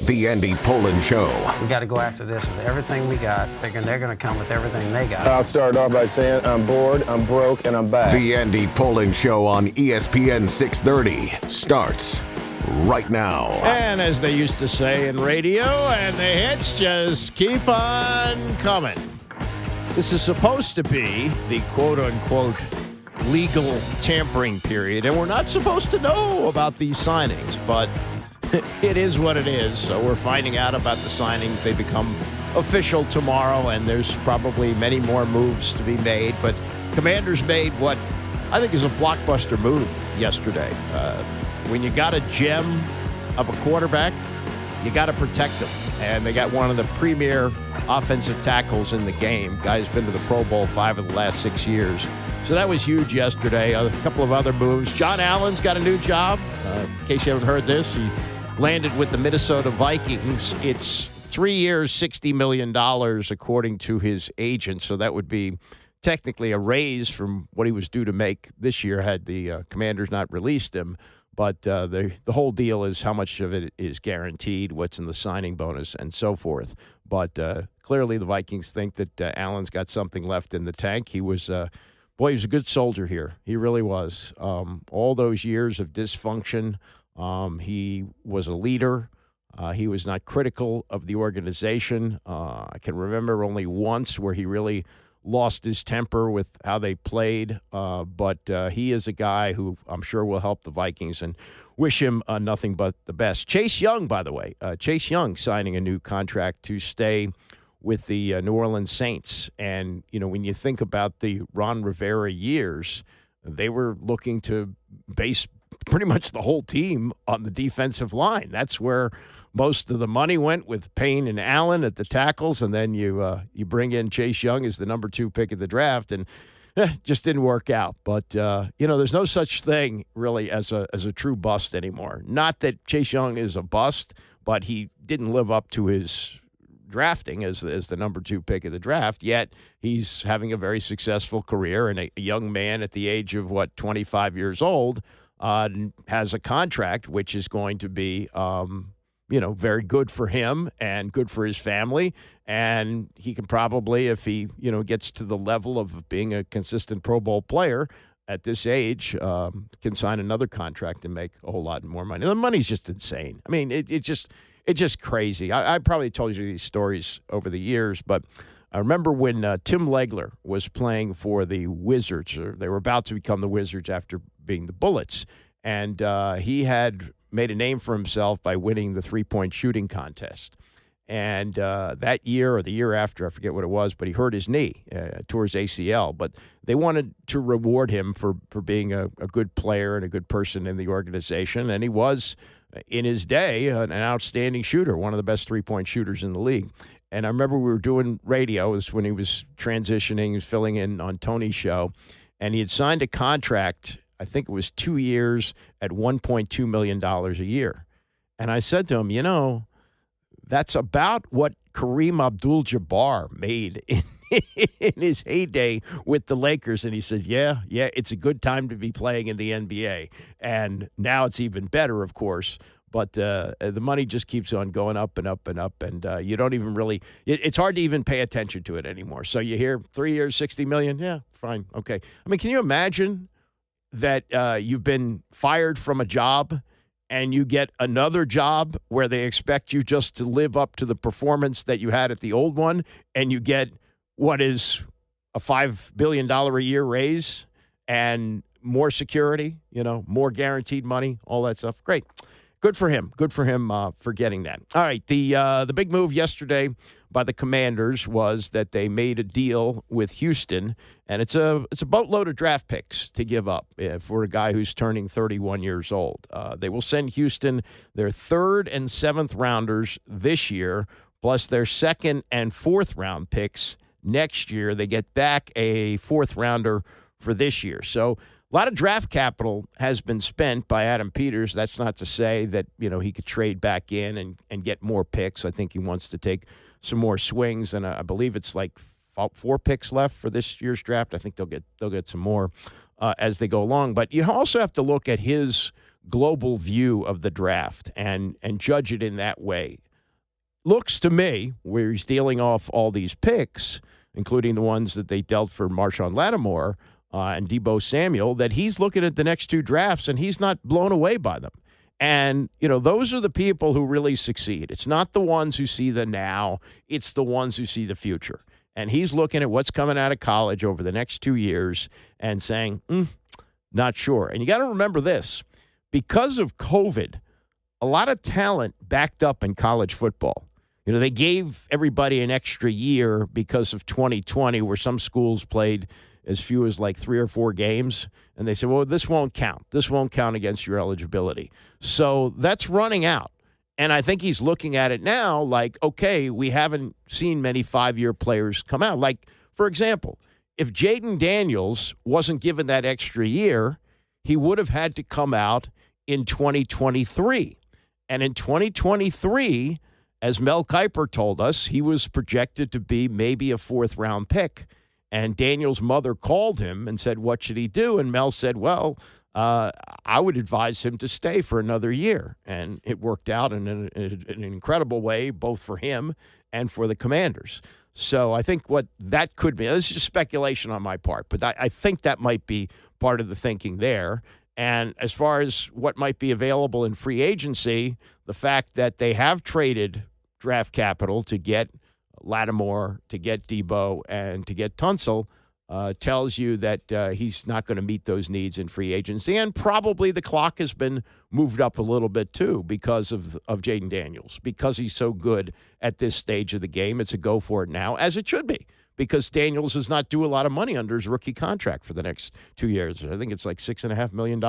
The Andy Pollin Show. We got to go after this with everything we got, figuring they're going to come with everything they got. I'll start off by saying I'm bored, I'm broke, and I'm back. The Andy Pollin Show on ESPN 630 starts right now. And as they used to say in radio, and the hits just keep on coming. This is supposed to be the quote-unquote legal tampering period, and we're not supposed to know about these signings, but it is what it is. So we're finding out about the signings. They become official tomorrow, and there's probably many more moves to be made. But Commanders made what I think is a blockbuster move yesterday. When you got a gem of a quarterback, you got to protect him. And they got one of the premier offensive tackles in the game. Guy's been to the Pro Bowl 5 of the last 6 years. So that was huge yesterday. A couple of other moves. John Allen's got a new job. In case you haven't heard this, he landed with the Minnesota Vikings. It's 3 years, $60 million, according to his agent. So that would be technically a raise from what he was due to make this year had the Commanders not released him. But the whole deal is how much of it is guaranteed, what's in the signing bonus, and so forth. But clearly the Vikings think that Allen's got something left in the tank. He was he was a good soldier here. He really was. All those years of dysfunction, he was a leader. He was not critical of the organization. I can remember only once where he really lost his temper with how they played. But he is a guy who I'm sure will help the Vikings, and wish him nothing but the best. Chase Young, by the way. Chase Young signing a new contract to stay with the New Orleans Saints. And, you know, when you think about the Ron Rivera years, they were looking to base pretty much the whole team on the defensive line. That's where most of the money went, with Payne and Allen at the tackles, and then you bring in Chase Young as the number 2 pick of the draft, and just didn't work out. But, there's no such thing really as a true bust anymore. Not that Chase Young is a bust, but he didn't live up to his drafting as the number 2 pick of the draft, yet he's having a very successful career, and a young man at the age of, 25 years old, has a contract which is going to be, very good for him and good for his family. And he can probably, if he, gets to the level of being a consistent Pro Bowl player at this age, can sign another contract and make a whole lot more money. The money's just insane. I mean, it's just crazy. I probably told you these stories over the years, but I remember when Tim Legler was playing for the Wizards, or they were about to become the Wizards after being the Bullets, and he had made a name for himself by winning the three-point shooting contest. And that year or the year after, I forget what it was, but he hurt his knee, tore his ACL. But they wanted to reward him for being a good player and a good person in the organization. And he was, in his day, an outstanding shooter, one of the best three-point shooters in the league. And I remember we were doing radio. It was when he was transitioning, filling in on Tony's show. And he had signed a contract, I think it was 2 years at $1.2 million a year. And I said to him, that's about what Kareem Abdul-Jabbar made in his heyday with the Lakers. And he says, yeah, it's a good time to be playing in the NBA. And now it's even better, of course. But the money just keeps on going up and up and up. And you don't even really – it's hard to even pay attention to it anymore. So you hear 3 years, $60 million. Yeah, fine. Okay. I mean, can you imagine that you've been fired from a job and you get another job where they expect you just to live up to the performance that you had at the old one, and you get what is a $5 billion a year raise and more security, more guaranteed money, all that stuff? Great. Good for him. Good for him for getting that. All right, the big move yesterday by the Commanders was that they made a deal with Houston, and it's a boatload of draft picks to give up for a guy who's turning 31 years old. They will send Houston their third and seventh rounders this year, plus their second and fourth round picks next year. They get back a fourth rounder for this year. So a lot of draft capital has been spent by Adam Peters. That's not to say that, he could trade back in and get more picks. I think he wants to take some more swings, and I believe it's like 4 picks left for this year's draft. I think they'll get some more as they go along. But you also have to look at his global view of the draft and judge it in that way. looks to me, where he's dealing off all these picks, including the ones that they dealt for Marshawn Lattimore and Deebo Samuel, that he's looking at the next two drafts and he's not blown away by them. And, those are the people who really succeed. It's not the ones who see the now. It's the ones who see the future. And he's looking at what's coming out of college over the next 2 years and saying, not sure. And you got to remember this. Because of COVID, a lot of talent backed up in college football. They gave everybody an extra year because of 2020, where some schools played as few as like 3 or 4 games. And they said, well, this won't count. This won't count against your eligibility. So that's running out. And I think he's looking at it now like, okay, we haven't seen many 5-year players come out. Like, for example, if Jaden Daniels wasn't given that extra year, he would have had to come out in 2023. And in 2023, as Mel Kiper told us, he was projected to be maybe a 4th-round pick. And Daniel's mother called him and said, what should he do? And Mel said, well, I would advise him to stay for another year. And it worked out in an incredible way, both for him and for the Commanders. So I think what that could be, this is just speculation on my part, but I think that might be part of the thinking there. And as far as what might be available in free agency, the fact that they have traded draft capital to get Lattimore, to get Deebo, and to get Tunsil tells you that he's not going to meet those needs in free agency. And probably the clock has been moved up a little bit, too, because of Jaden Daniels. Because he's so good at this stage of the game, it's a go for it now, as it should be. Because Daniels does not do a lot of money under his rookie contract for the next 2 years. I think it's like $6.5 million.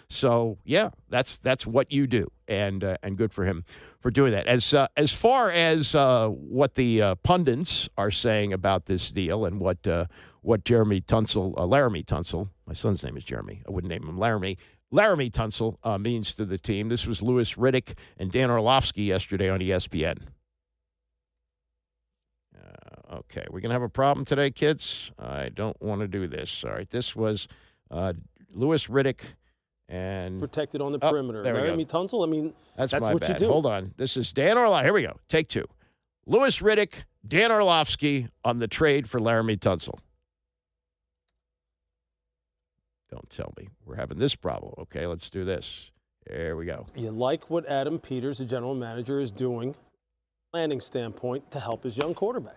So, yeah, that's what you do, and good for him for doing that. As far as what the pundits are saying about this deal and what Laramey Tunsil, my son's name is Jeremy. I wouldn't name him Laramey. Laramey Tunsil means to the team. This was Louis Riddick and Dan Orlovsky yesterday on ESPN. Okay, we're going to have a problem today, kids. I don't want to do this. All right, this was Louis Riddick and... Protected on the perimeter. Laramey Tunsil, I mean, that's my what bad. you do. Hold on. This is Dan Orlovsky. Here we go. Take 2. Louis Riddick, Dan Orlovsky on the trade for Laramey Tunsil. Don't tell me we're having this problem. Okay, let's do this. There we go. You like what Adam Peters, the general manager, is doing, planning standpoint, to help his young quarterback.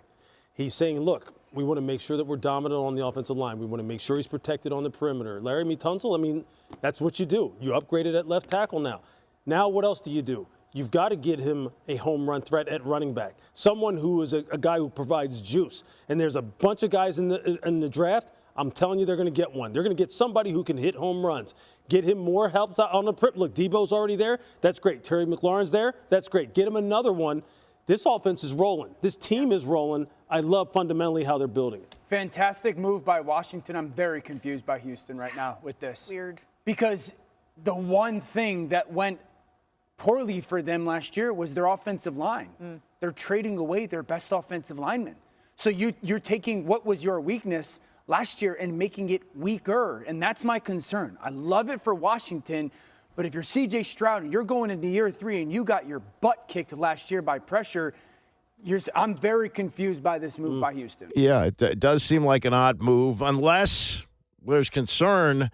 He's saying, look, we want to make sure that we're dominant on the offensive line. We want to make sure he's protected on the perimeter. Laramey Tunsil, I mean, that's what you do. You upgraded at left tackle now. Now what else do you do? You've got to get him a home run threat at running back, someone who is a guy who provides juice. And there's a bunch of guys in the draft. I'm telling you, they're going to get one. They're going to get somebody who can hit home runs. Get him more help on the perimeter. Look, Deebo's already there. That's great. Terry McLaurin's there. That's great. Get him another one. This offense is rolling. This team is rolling. I love fundamentally how they're building it. Fantastic move by Washington. I'm very confused by Houston right now with this. Weird. Because the one thing that went poorly for them last year was their offensive line. They're trading away their best offensive linemen. So you're taking what was your weakness last year and making it weaker. And that's my concern. I love it for Washington. But if you're C.J. Stroud and you're going into year 3 and you got your butt kicked last year by pressure, I'm very confused by this move by Houston. Yeah, it does seem like an odd move, unless there's concern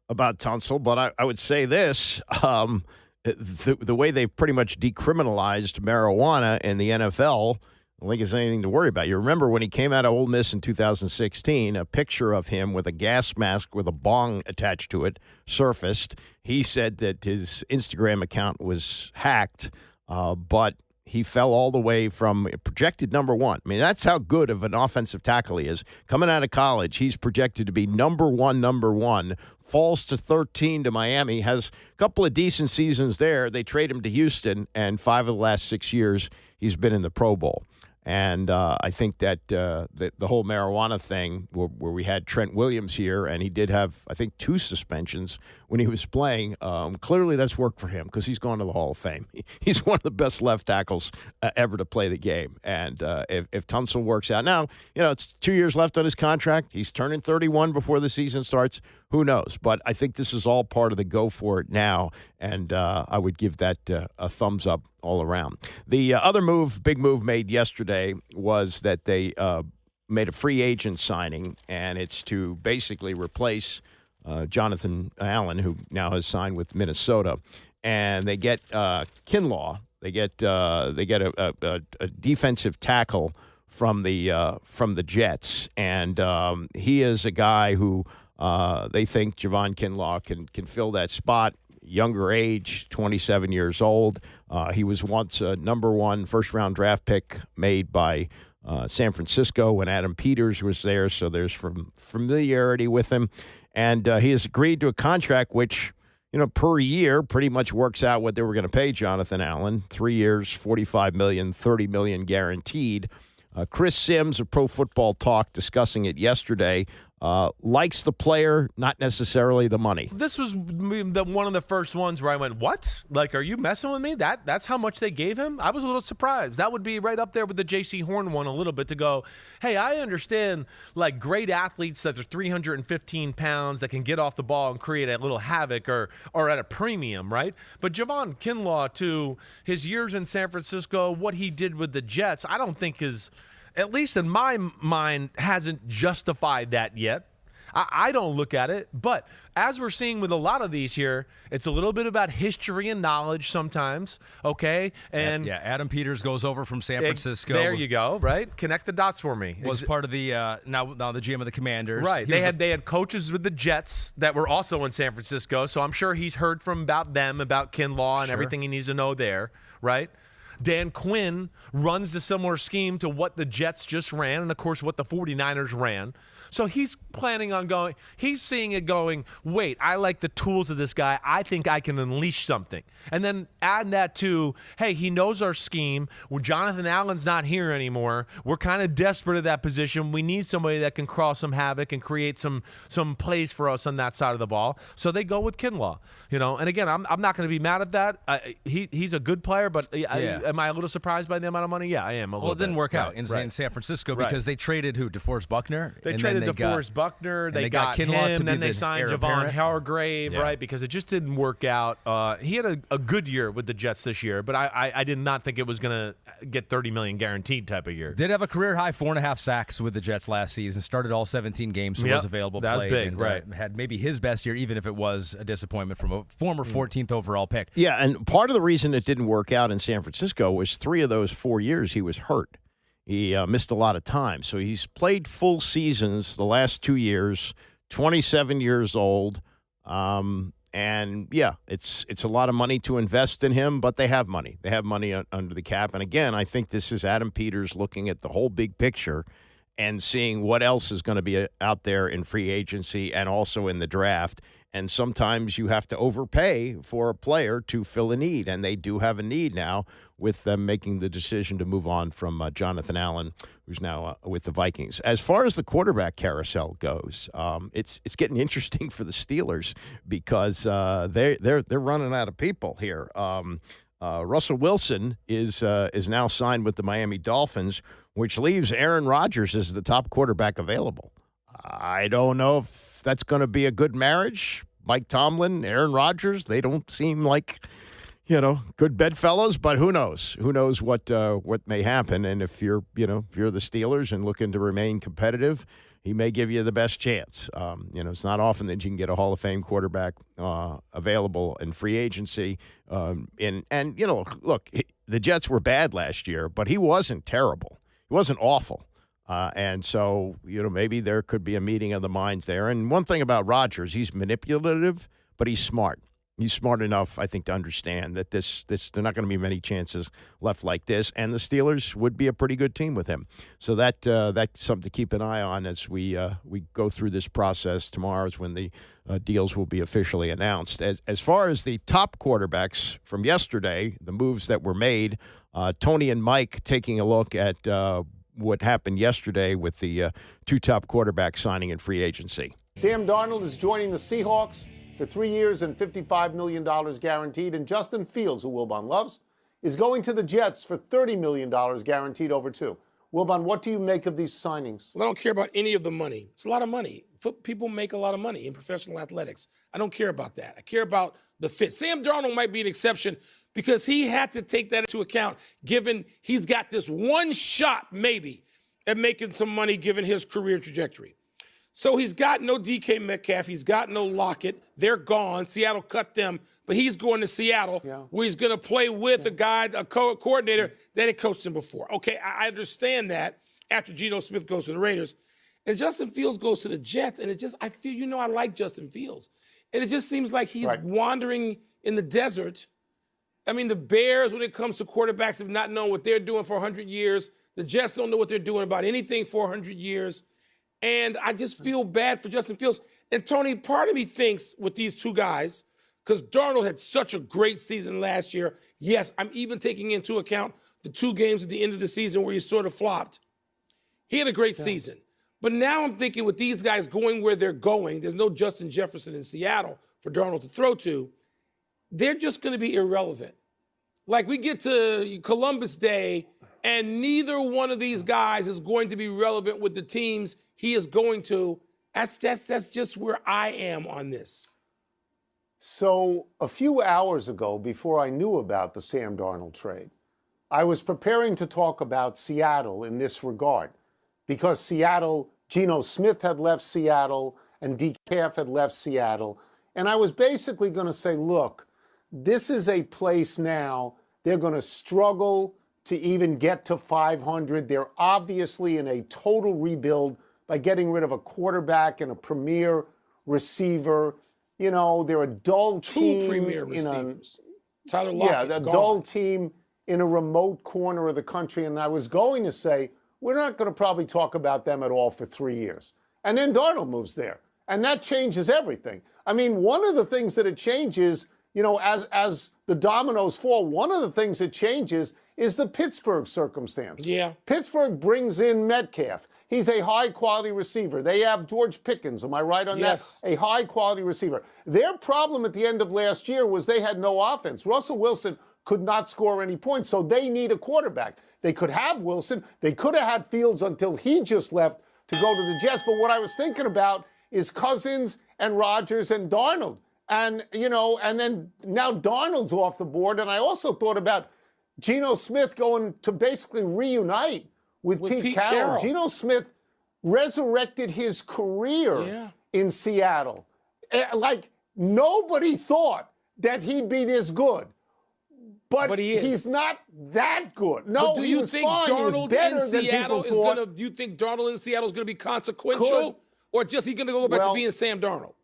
about Tunsil. But I would say this, the way they've pretty much decriminalized marijuana in the NFL, I don't think it's anything to worry about. You remember when he came out of Ole Miss in 2016, a picture of him with a gas mask with a bong attached to it surfaced. He said that his Instagram account was hacked, but he fell all the way from projected number 1. I mean, that's how good of an offensive tackle he is. Coming out of college, he's projected to be number one, falls to 13 to Miami, has a couple of decent seasons there. They trade him to Houston, and 5 of the last 6 years he's been in the Pro Bowl. And I think that the whole marijuana thing, where we had Trent Williams here, and he did have, I think, 2 suspensions when he was playing. Clearly, that's worked for him because he's gone to the Hall of Fame. He's one of the best left tackles ever to play the game. And if Tunsil works out now, it's 2 years left on his contract. He's turning 31 before the season starts. Who knows? But I think this is all part of the go for it now, and I would give that a thumbs up all around. The other big move made yesterday was that they made a free agent signing, and it's to basically replace Jonathan Allen, who now has signed with Minnesota, and they get Kinlaw. They get a defensive tackle from the Jets, and he is a guy who they think Javon Kinlaw can fill that spot. Younger age, 27 years old. He was once a number 1 first-round draft pick made by San Francisco when Adam Peters was there, so there's familiarity with him. And he has agreed to a contract which, per year pretty much works out what they were going to pay Jonathan Allen. 3 years, $45 million, $30 million guaranteed. Chris Sims of Pro Football Talk discussing it yesterday. Likes the player, not necessarily the money. This was one of the first ones where I went, what? Like, are you messing with me? That's how much they gave him? I was a little surprised. That would be right up there with the J.C. Horn one a little bit to go, hey, I understand, like, great athletes that are 315 pounds that can get off the ball and create a little havoc or at a premium, right? But Javon Kinlaw, to his years in San Francisco, what he did with the Jets, I don't think is – at least in my mind, hasn't justified that yet. I don't look at it. But as we're seeing with a lot of these here, it's a little bit about history and knowledge sometimes, okay? And yeah, Adam Peters goes over from San Francisco. There you go, right? Connect the dots for me. Was part of the now the GM of the Commanders. Right. They had coaches with the Jets that were also in San Francisco, so I'm sure he's heard about Kinlaw and everything he needs to know there, right? Dan Quinn runs the similar scheme to what the Jets just ran and, of course, what the 49ers ran. So he's planning on going – he's seeing it going, wait, I like the tools of this guy. I think I can unleash something. And then add that to, hey, he knows our scheme. When Jonathan Allen's not here anymore, we're kind of desperate at that position. We need somebody that can cause some havoc and create some plays for us on that side of the ball. So they go with Kinlaw. And again, I'm not going to be mad at that. He's a good player, but am I a little surprised by the amount of money? Yeah, I am a little Well, it didn't work out in San Francisco because they traded who? DeForest Buckner? They traded DeForest Buckner. They got Kinlaw him, then they signed Javon Hargrave, right? Because it just didn't work out. He had a good year with the Jets this year, but I did not think it was going to get $30 million guaranteed type of year. Did have a career-high 4.5 sacks with the Jets last season. Started all 17 games, so was available. That was big, and, right. Had maybe his best year, even if it was a disappointment from a former 14th overall pick. Yeah, and part of the reason it didn't work out in San Francisco was 3 of those 4 years he was hurt. He missed a lot of time. So he's played full seasons the last 2 years, 27 years old. And, yeah, it's a lot of money to invest in him, but they have money. They have money under the cap. And, again, I think this is Adam Peters looking at the whole big picture and seeing what else is going to be out there in free agency and also in the draft. And sometimes you have to overpay for a player to fill a need, and they do have a need now with them making the decision to move on from Jonathan Allen, who's now with the Vikings. As far as the quarterback carousel goes, it's getting interesting for the Steelers because they're running out of people here. Russell Wilson is now signed with the Miami Dolphins, which leaves Aaron Rodgers as the top quarterback available. I don't know if that's going to be a good marriage. Mike Tomlin, Aaron Rodgers, they don't seem like, good bedfellows, but who knows? Who knows what may happen? And if you're the Steelers and looking to remain competitive, he may give you the best chance. It's not often that you can get a Hall of Fame quarterback available in free agency. Look, the Jets were bad last year, but he wasn't terrible. He wasn't awful. And so, maybe there could be a meeting of the minds there. And one thing about Rodgers, he's manipulative, but he's smart. He's smart enough, I think, to understand that this there are not going to be many chances left like this, and the Steelers would be a pretty good team with him. So that's something to keep an eye on as we go through this process. Tomorrow is when the deals will be officially announced. As far as the top quarterbacks from yesterday, the moves that were made, Tony and Mike taking a look at what happened yesterday with the 2 top quarterbacks signing in free agency. Sam Darnold is joining the Seahawks for 3 years and $55 million guaranteed. And Justin Fields, who Wilbon loves, is going to the Jets for $30 million guaranteed over 2. Wilbon, what do you make of these signings? Well, I don't care about any of the money. It's a lot of money. People make a lot of money in professional athletics. I don't care about that. I care about the fit. Sam Darnold might be an exception because he had to take that into account, given he's got this one shot maybe at making some money given his career trajectory. So he's got no DK Metcalf. He's got no Lockett. They're gone. Seattle cut them. But he's going to Seattle where he's going to play with a guy, a coordinator that had coached him before. Okay, I understand that after Geno Smith goes to the Raiders. And Justin Fields goes to the Jets. And I feel, I like Justin Fields. And it just seems like he's wandering in the desert. I mean, the Bears, when it comes to quarterbacks, have not known what they're doing for 100 years. The Jets don't know what they're doing about anything for 100 years. And I just feel bad for Justin Fields. And, Tony, part of me thinks with these two guys, because Darnold had such a great season last year. Yes, I'm even taking into account the 2 games at the end of the season where he sort of flopped. He had a great season. But now I'm thinking with these guys going where they're going, there's no Justin Jefferson in Seattle for Darnold to throw to. They're just going to be irrelevant. Like we get to Columbus Day, and neither one of these guys is going to be relevant with the teams he is going to. That's just where I am on this. So a few hours ago, before I knew about the Sam Darnold trade, I was preparing to talk about Seattle in this regard because Seattle, Geno Smith had left Seattle and DK had left Seattle. And I was basically going to say, look, this is a place now they're going to struggle to even get to 500. They're obviously in a total rebuild by getting rid of a quarterback and a premier receiver. They're a dull team. 2 premier receivers. Tyler Lockett. Yeah, a dull team in a remote corner of the country. And I was going to say, we're not going to probably talk about them at all for 3 years. And then Darnold moves there. And that changes everything. I mean, one of the things that it changes, as the dominoes fall, one of the things that changes is the Pittsburgh circumstance. Yeah. Pittsburgh brings in Metcalf. He's a high-quality receiver. They have George Pickens. Am I right on that? A high-quality receiver. Their problem at the end of last year was they had no offense. Russell Wilson could not score any points, so they need a quarterback. They could have Wilson. They could have had Fields until he just left to go to the Jets. But what I was thinking about is Cousins and Rodgers and Darnold. And, and then now Darnold's off the board. And I also thought about Geno Smith going to basically reunite with Pete Carroll. Geno Smith resurrected his career in Seattle. Like, nobody thought that he'd be this good. But he's not that good. No, do he you was think fine. Darnold He was better in than Seattle people thought. Do you think Darnold in Seattle is going to be consequential? Or just he going to go back to being Sam Darnold?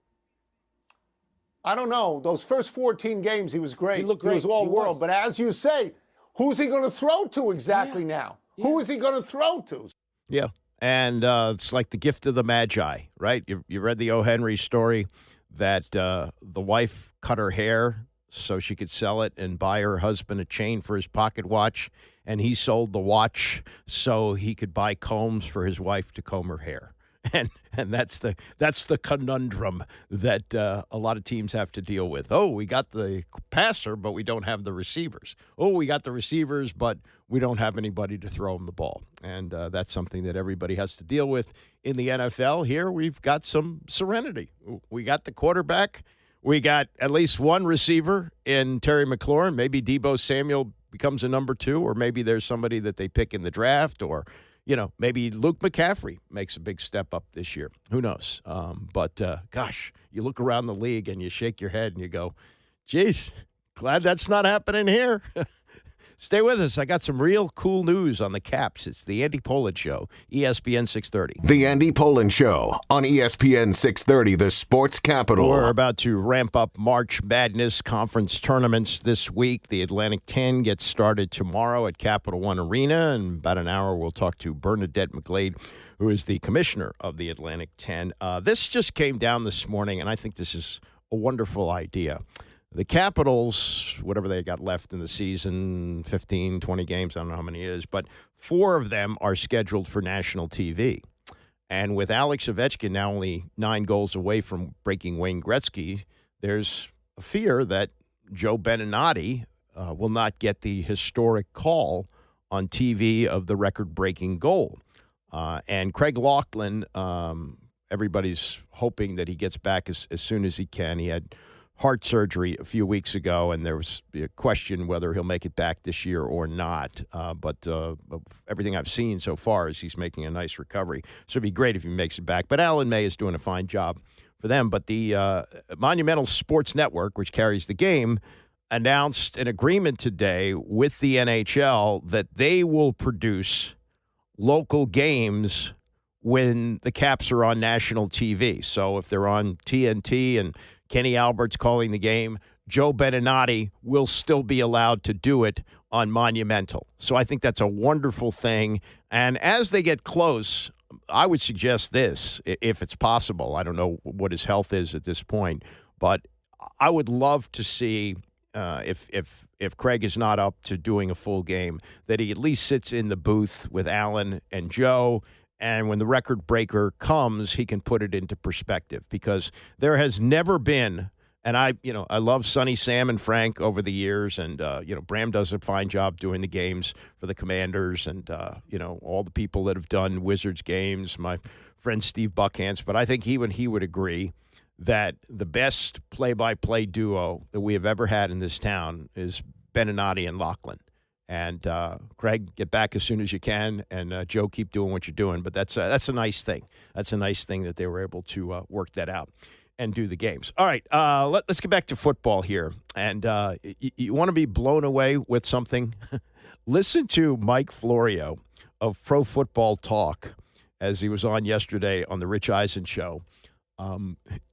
I don't know. Those first 14 games, he was great. He looked great. He was all world. But as you say, who's he going to throw to exactly now? Yeah. Who is he going to throw to? Yeah. And it's like the gift of the Magi, right? You read the O. Henry story that the wife cut her hair so she could sell it and buy her husband a chain for his pocket watch, and he sold the watch so he could buy combs for his wife to comb her hair. And that's the conundrum that a lot of teams have to deal with. Oh, we got the passer, but we don't have the receivers. Oh, we got the receivers, but we don't have anybody to throw them the ball. And that's something that everybody has to deal with in the NFL. Here we've got some serenity. We got the quarterback. We got at least one receiver in Terry McLaurin. Maybe Deebo Samuel becomes a number 2, or maybe there's somebody that they pick in the draft, or maybe Luke McCaffrey makes a big step up this year. Who knows? But gosh, you look around the league and you shake your head and you go, geez, glad that's not happening here. Stay with us. I got some real cool news on the Caps. It's the Andy Pollin Show, ESPN 630. The Andy Pollin Show on ESPN 630, the sports capital. We're about to ramp up March Madness conference tournaments this week. The Atlantic 10 gets started tomorrow at Capital One Arena. In about an hour, we'll talk to Bernadette McGlade, who is the commissioner of the Atlantic 10. This just came down this morning, and I think this is a wonderful idea. The Capitals, whatever they got left in the season, 15, 20 games, I don't know how many it is, but 4 of them are scheduled for national TV. And with Alex Ovechkin now only 9 goals away from breaking Wayne Gretzky, there's a fear that Joe Beninati will not get the historic call on TV of the record-breaking goal. And Craig Laughlin, everybody's hoping that he gets back as soon as he can. He had heart surgery a few weeks ago, and there was a question whether he'll make it back this year or not. But everything I've seen so far is he's making a nice recovery. So it'd be great if he makes it back. But Alan May is doing a fine job for them. But the Monumental Sports Network, which carries the game, announced an agreement today with the NHL that they will produce local games when the Caps are on national TV. So if they're on TNT and Kenny Albert's calling the game, Joe Beninati will still be allowed to do it on Monumental. So I think that's a wonderful thing. And as they get close, I would suggest this, if it's possible. I don't know what his health is at this point, but I would love to see if Craig is not up to doing a full game, that he at least sits in the booth with Alan and Joe, and when the record breaker comes, he can put it into perspective, because there has never been, and I love Sonny, Sam, and Frank over the years, and Bram does a fine job doing the games for the Commanders, and all the people that have done Wizards games, my friend Steve Buckhantz, but I think he would agree that the best play-by-play duo that we have ever had in this town is Beninati and Laughlin. And Craig, get back as soon as you can, and Joe, keep doing what you're doing. But that's a nice thing. That's a nice thing that they were able to work that out and do the games. All right, let's get back to football here. And you want to be blown away with something? Listen to Mike Florio of Pro Football Talk, as he was on yesterday on the Rich Eisen Show,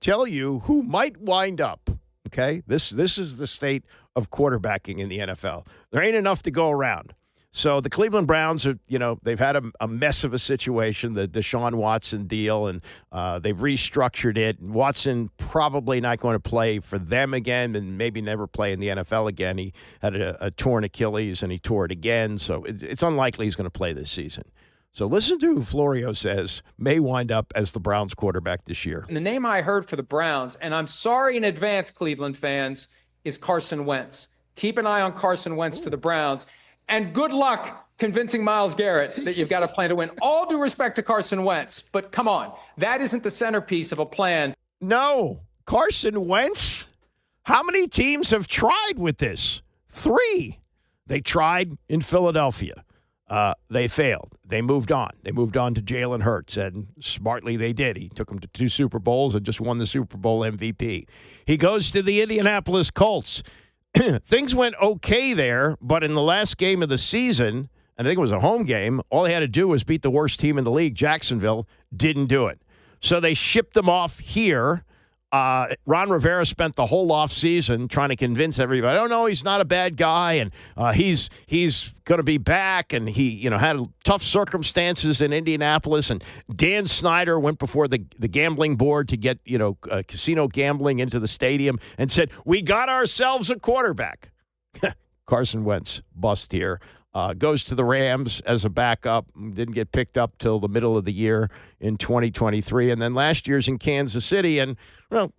tell you who might wind up. Okay, this is the state of quarterbacking in the NFL. There ain't enough to go around. So the Cleveland Browns are, they've had a mess of a situation, the Deshaun Watson deal, and they've restructured it. Watson probably not going to play for them again, and maybe never play in the NFL again. He had a torn Achilles, and he tore it again, so it's unlikely he's going to play this season. So listen to who Florio says may wind up as the Browns quarterback this year. And the name I heard for the Browns, and I'm sorry in advance, Cleveland fans, is Carson Wentz. Keep an eye on Carson Wentz to the Browns. And good luck convincing Myles Garrett that you've got a plan to win. All due respect to Carson Wentz, but come on, that isn't the centerpiece of a plan. No, Carson Wentz? How many teams have tried with this? 3. They tried in Philadelphia. They failed. They moved on. They moved on to Jalen Hurts, and smartly they did. He took them to 2 Super Bowls and just won the Super Bowl MVP. He goes to the Indianapolis Colts. Things went okay there, but in the last game of the season, and I think it was a home game, all they had to do was beat the worst team in the league, Jacksonville. Didn't do it. So they shipped them off here. Ron Rivera spent the whole offseason trying to convince everybody, oh, no, he's not a bad guy, and he's going to be back, and he had tough circumstances in Indianapolis, and Dan Snyder went before the gambling board to get casino gambling into the stadium and said, we got ourselves a quarterback. Carson Wentz, bust here. Goes to the Rams as a backup. Didn't get picked up till the middle of the year in 2023, and then last year's in Kansas City, and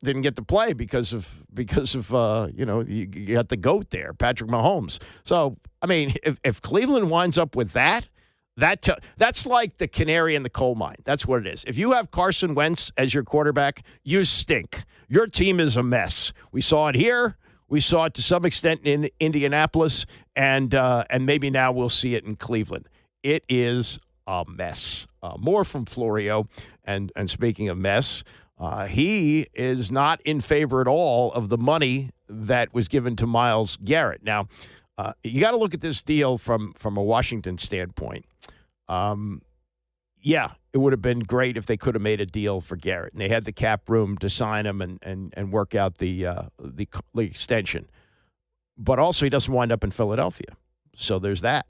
didn't get to play because of you got the GOAT there, Patrick Mahomes. So I mean, if Cleveland winds up with that's like the canary in the coal mine. That's what it is. If you have Carson Wentz as your quarterback, you stink. Your team is a mess. We saw it here. We saw it to some extent in Indianapolis, and maybe now we'll see it in Cleveland. It is a mess. More from Florio, and speaking of mess, he is not in favor at all of the money that was given to Myles Garrett. Now, you got to look at this deal from a Washington standpoint. Yeah, it would have been great if they could have made a deal for Garrett, and they had the cap room to sign him and work out the extension. But also, he doesn't wind up in Philadelphia, so there's that.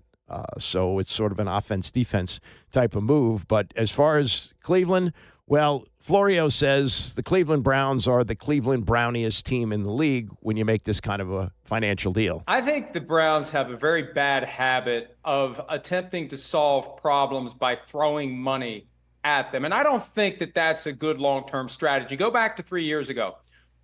So it's sort of an offense-defense type of move. But as far as Cleveland, well, Florio says the Cleveland Browns are the Cleveland Browniest team in the league when you make this kind of a financial deal. I think the Browns have a very bad habit of attempting to solve problems by throwing money at them. And I don't think that that's a good long-term strategy. Go back to 3 years ago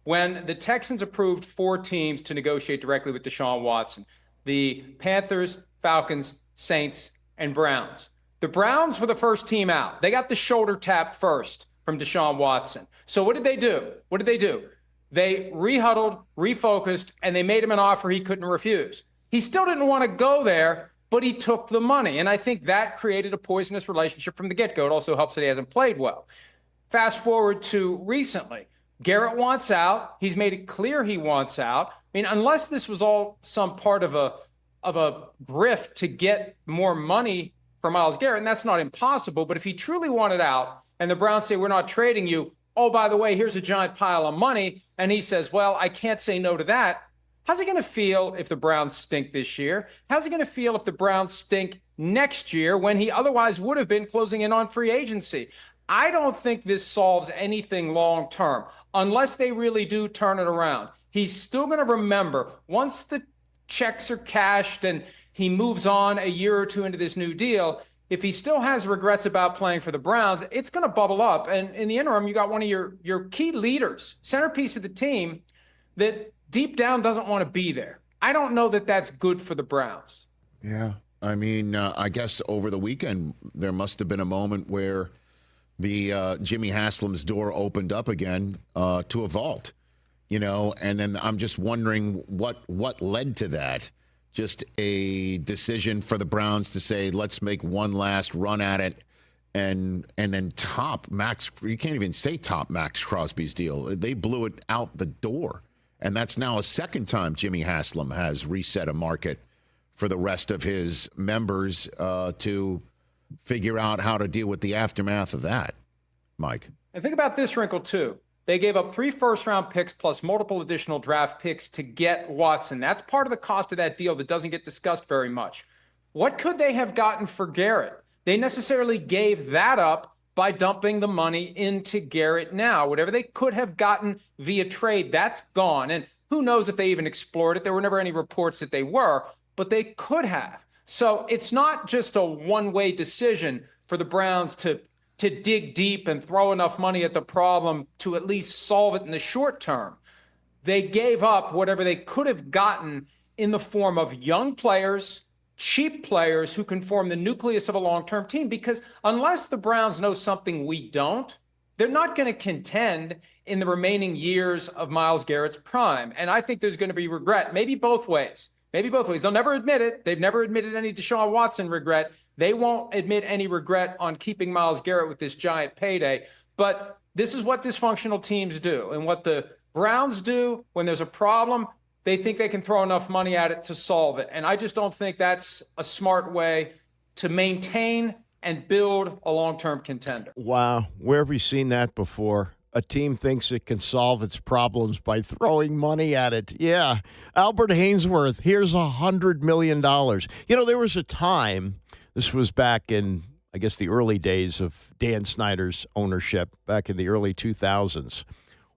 when the Texans approved 4 teams to negotiate directly with Deshaun Watson, the Panthers, Falcons, Saints, and Browns. The Browns were the first team out. They got the shoulder tap first from Deshaun Watson. So what did they do? They rehuddled, refocused, and they made him an offer he couldn't refuse. He still didn't want to go there, but he took the money. And I think that created a poisonous relationship from the get-go. It also helps that he hasn't played well. Fast forward to recently. Gerritt wants out. He's made it clear he wants out. I mean, unless this was all some part of a grift to get more money for Myles Garrett, and that's not impossible, but if he truly wanted out and the Browns say, we're not trading you, oh, by the way, here's a giant pile of money, and he says, well, I can't say no to that, how's he going to feel if the Browns stink this year? How's he going to feel if the Browns stink next year when he otherwise would have been closing in on free agency? I don't think this solves anything long term unless they really do turn it around. He's still going to remember once the checks are cashed and he moves on a year or two into this new deal, if he still has regrets about playing for the Browns, it's going to bubble up. And in the interim, you got one of your key leaders, centerpiece of the team, that deep down doesn't want to be there. I don't know that that's good for the Browns. Yeah. I mean, I guess over the weekend, there must have been a moment where the Jimmy Haslam's door opened up again to a vault, and then I'm just wondering what led to that. Just a decision for the Browns to say, let's make one last run at it, and then top Max. You can't even say top Max Crosby's deal. They blew it out the door, and that's now a second time Jimmy Haslam has reset a market for the rest of his members to figure out how to deal with the aftermath of that. Mike, and think about this wrinkle too. They gave up 3 first-round picks plus multiple additional draft picks to get Watson. That's part of the cost of that deal that doesn't get discussed very much. What could they have gotten for Garrett? They necessarily gave that up by dumping the money into Garrett now. Whatever they could have gotten via trade, that's gone. And who knows if they even explored it. There were never any reports that they were, but they could have. So it's not just a one-way decision for the Browns to dig deep and throw enough money at the problem to at least solve it in the short term. They gave up whatever they could have gotten in the form of young players, cheap players who can form the nucleus of a long-term team, because unless the Browns know something we don't, they're not going to contend in the remaining years of Myles Garrett's prime. And I think there's going to be regret, maybe both ways. They'll never admit it. They've never admitted any Deshaun Watson regret. They won't admit any regret on keeping Myles Garrett with this giant payday. But this is what dysfunctional teams do. And what the Browns do when there's a problem, they think they can throw enough money at it to solve it. And I just don't think that's a smart way to maintain and build a long-term contender. Wow. Where have we seen that before? A team thinks it can solve its problems by throwing money at it. Yeah. Albert Hainsworth, here's $100 million. There was a time, this was back in, I guess, the early days of Dan Snyder's ownership, back in the early 2000s,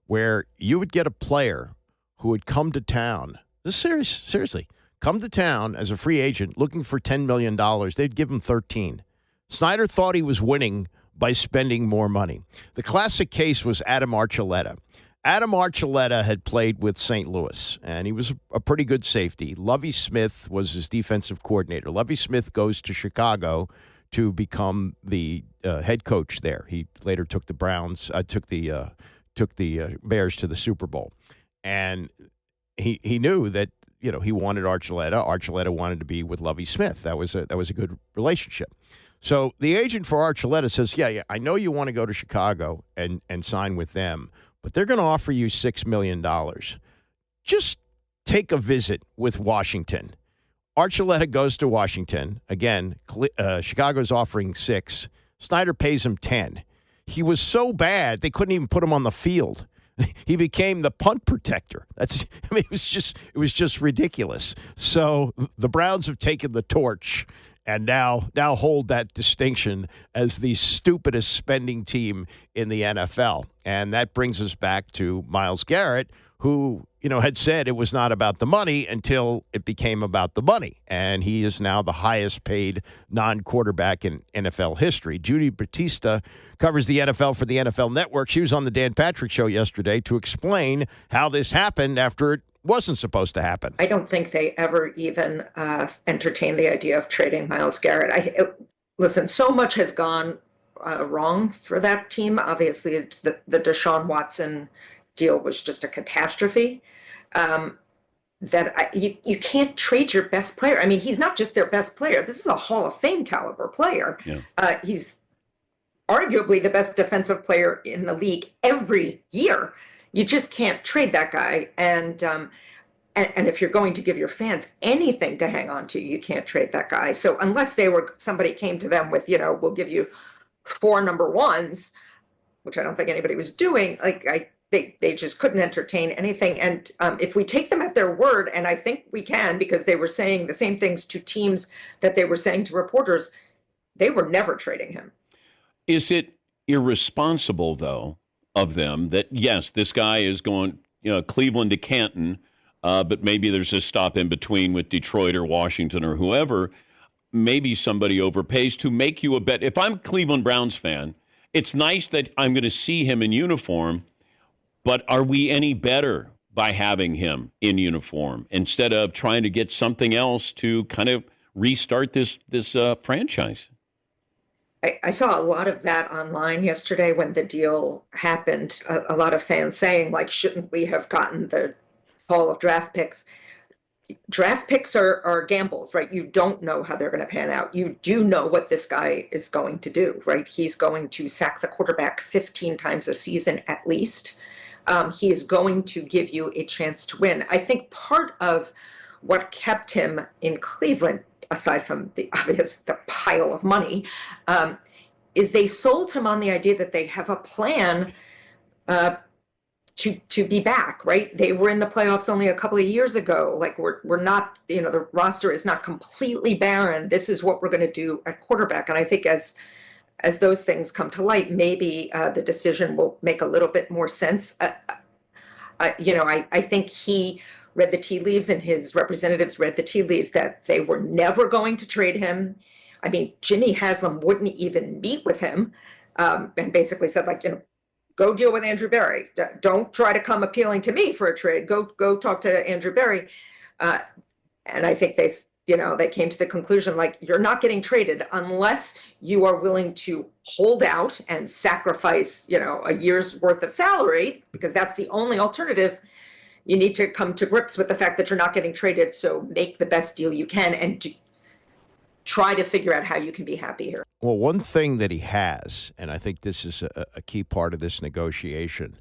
where you would get a player who would come to town. This is seriously, come to town as a free agent looking for $10 million. They'd give him 13. Snyder thought he was winning by spending more money. The classic case was Adam Archuleta. Adam Archuleta had played with St. Louis, and he was a pretty good safety. Lovie Smith was his defensive coordinator. Lovie Smith goes to Chicago to become the head coach there. He later took the Bears to the Super Bowl. And he knew that, he wanted Archuleta. Archuleta wanted to be with Lovie Smith. That was a good relationship. So the agent for Archuleta says, yeah, I know you want to go to Chicago and sign with them, but they're going to offer you $6 million. Just take a visit with Washington. Archuleta goes to Washington. Again, Chicago's offering $6 million. Snyder pays him $10 million. He was so bad, they couldn't even put him on the field. He became the punt protector. It was just ridiculous. So the Browns have taken the torch and now hold that distinction as the stupidest spending team in the NFL. And that brings us back to Myles Garrett, who, had said it was not about the money until it became about the money. And he is now the highest paid non-quarterback in NFL history. Judy Battista covers the NFL for the NFL Network. She was on the Dan Patrick Show yesterday to explain how this happened after it wasn't supposed to happen. I don't think they ever even entertained the idea of trading Myles Garrett. Listen, so much has gone wrong for that team. Obviously, the Deshaun Watson deal was just a catastrophe. You can't trade your best player. I mean, he's not just their best player. This is a Hall of Fame caliber player. Yeah. He's arguably the best defensive player in the league every year. You just can't trade that guy. And if you're going to give your fans anything to hang on to, you can't trade that guy. So unless somebody came to them with, we'll give you 4 number ones, which I don't think anybody was doing, they just couldn't entertain anything. And if we take them at their word, and I think we can, because they were saying the same things to teams that they were saying to reporters, they were never trading him. Is it irresponsible, though, of them that, yes, this guy is going, Cleveland to Canton, but maybe there's a stop in between with Detroit or Washington or whoever. Maybe somebody overpays to make you a bet. If I'm a Cleveland Browns fan, it's nice that I'm going to see him in uniform, but are we any better by having him in uniform instead of trying to get something else to kind of restart this franchise? I saw a lot of that online yesterday when the deal happened. A lot of fans saying, shouldn't we have gotten the haul of draft picks? Draft picks are gambles, right? You don't know how they're going to pan out. You do know what this guy is going to do, right? He's going to sack the quarterback 15 times a season at least. He is going to give you a chance to win. I think part of what kept him in Cleveland, aside from the pile of money, is they sold him on the idea that they have a plan to be back, right? They were in the playoffs only a couple of years ago. We're not, the roster is not completely barren. This is what we're going to do at quarterback. And I think as those things come to light, maybe the decision will make a little bit more sense. I think he read the tea leaves and his representatives read the tea leaves that they were never going to trade him. I mean, Jimmy Haslam wouldn't even meet with him and basically said, go deal with Andrew Berry. Don't try to come appealing to me for a trade. Go talk to Andrew Berry. And I think they came to the conclusion, you're not getting traded unless you are willing to hold out and sacrifice, a year's worth of salary, because that's the only alternative. You need to come to grips with the fact that you're not getting traded. So make the best deal you can and try to figure out how you can be happy here. Well, one thing that he has, and I think this is a key part of this negotiation,